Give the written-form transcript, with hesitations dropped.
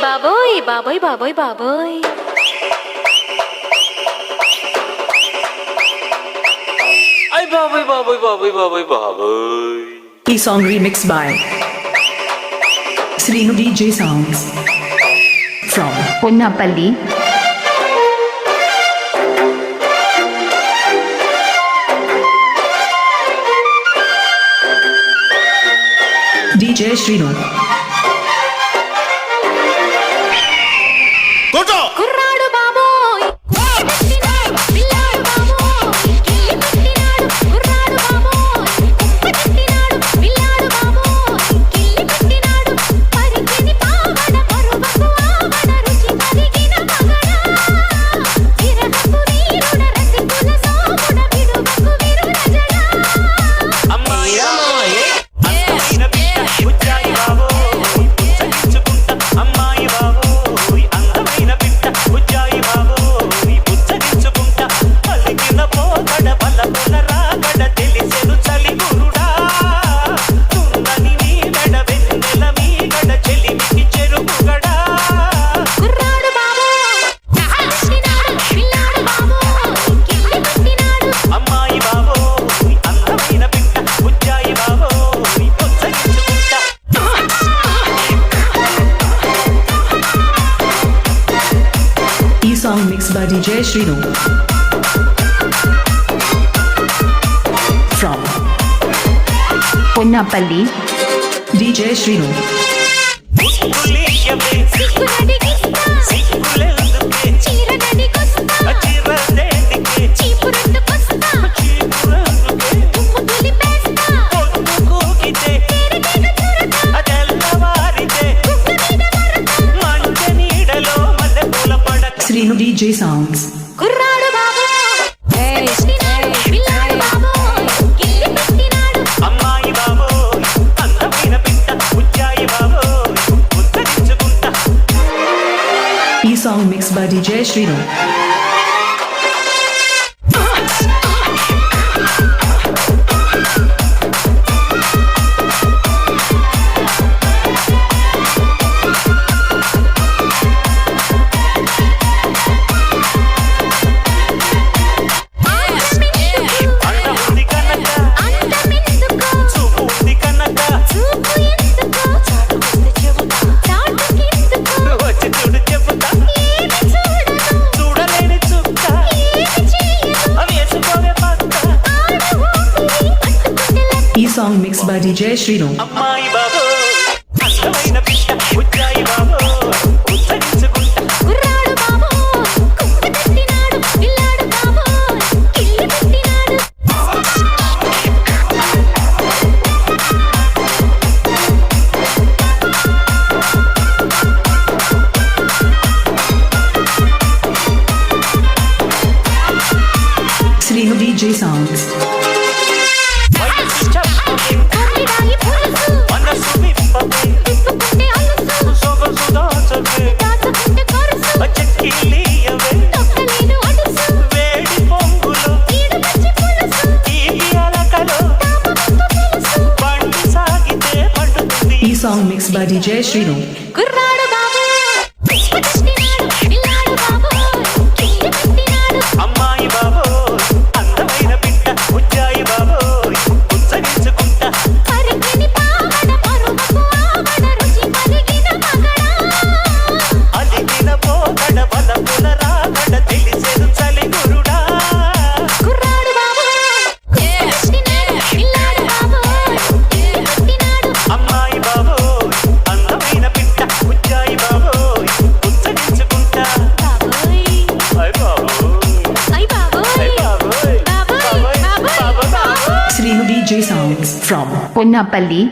బాబోయ్ బాబోయ్ బాబోయ్ బాబోయ్ ay baboy baboy baboy baboy baboy. ఈ song remixed by Srinu DJ Sounds from Punnapalli. DJ Srinu. కుర్రాడు బాబోయ్ పిల్లాడు బాబోయ్ కిల్లి పెట్టినాడు కుర్రాడు బాబోయ్ పెట్టినాడు పిల్లాడు బాబోయ్ కిల్లి పెట్టినాడు పరికిని పావడ పరువకు ఆవడ రుచి కలిగిన మగడా విరహపు వీరుడ రసికుల సోముడ విడువకు విరునజడా అమ్మాయి అమ్మాయి అందమైన పిట్ట ఉజ్జాయి బాబోయ్ పుచ్చగించుకుంటా అమ్మాయి బాబోయ్ అందమైన పిట్ట ఉజ్జాయి బాబోయ్ పుచ్చగించుకుంటా పలికిన పోగడ బలపుల రాగడ తెలిసెను చలి గురుడా తున్నని నీ మెడ వెన్నెల మీగడ చెలిమికి చెరుకుగడా కుర్రాడు బాబోయ్ పెట్టినాడు పిల్లాడు బాబోయ్ కిల్లి పెట్టినాడు అమ్మాయి బాబోయ్ అందమైన పిట్ట ఉజ్జాయి బాబోయ్ పుచ్చగించుకుంటా ఈ song mixed by DJ Srinu from Punnapalli. DJ Srinu. సిగ్గులేయవే సిగ్గునడిగిస్తా సిగ్గులెందుకే చీరనడిగొస్తా చిరదేనికే చీపురెత్తుకొస్తా చీపురందుకే తుమ్ము తులిపేస్తా పొద్దు కూకితే తెరగేగ చురతా అదెల్లవారితే గుడ్డ మీద మరతా మంచ నీడలో మల్లెపూల పడక Srinu DJ Sounds. కుర్రాడు బాబోయ్ పెట్టినాడు పిల్లాడు బాబోయ్ కిల్లి పెట్టినాడు అమ్మాయి బాబోయ్ అందమైన పిట్ట ఉజ్జాయి బాబోయ్ ఉద్ధరించుకుంటా ఈ song mixed by DJ Srinu. అండ ఉంది కనుక అందమెందుకు చూపు ఉంది కనుక చూపు ఎందుకు చాటుకొస్తే చెబుతా చాటుకెందుకు వచ్చి చూడు చెబుతా ఏమి చూడను చూడలేని చుక్క ఏమి చేయను అవి వేసుకోవే పక్క ఆడ ఊపిరి అంటుకుంటే ఈ song mixed by DJ Srinu. అమ్మాయి బాబోయ్ అందమైన పిట్ట ఉజ్జాయి బాబోయ్ ఉద్ధరించుకుంటా కుర్రాడు బాబోయ్ కుక్క పెట్టినాడు పిల్లాడు బాబోయ్ కిల్లి పెట్టినాడు Srinu DJ Sounds. వయసు చెప్పవే కొమ్మిడాయి పులుసు మనసు విప్పవే తిప్పుకుంటే అలుసు సొగసు దాచవే దాచుకుంటే కొరుసు చెక్కిలీయవే తొక్కలేను అడుసు వేడి పొంగులో ఈడు పచ్చి పులుసు ఈ అలకలో తాపమంత తెలుసు బండి సాగితే పడుతుంది ఈ song mixed by DJ Srinu. కుర్రాడు బాబోయ్ పెట్టినాడు పిల్లాడు బాబోయ్ కిల్లి పెట్టినాడు అమ్మాయి బాబోయ్ అందమైన పిట్ట ఉజ్జాయి బాబోయ్ ఉచ్చరించుకుంటా పరికిని పావడ పరువకు ఆవడ రుచి కలిగిన మగడా అలిగిన పోగడ బలపుల రాగడ తెలిసెను చలి గురుడా కుర్రాడు బాబోయ్ పెట్టినాడు పిల్లాడు బాబోయ్ కిల్లి పెట్టినాడు అమ్మాయి బాబోయ్ అందమైన పిట్ట ఉజ్జాయి బాబోయ్ ఉచ్చరించుకుంటా బాబోయ్ అయ్ బాబోయ్ అయ్ బాబోయ్ అయ్ బాబోయ్ బాబోయ్ బాబోయ్ బాబోయ్ Srinu DJ Sounds from Punnapalli.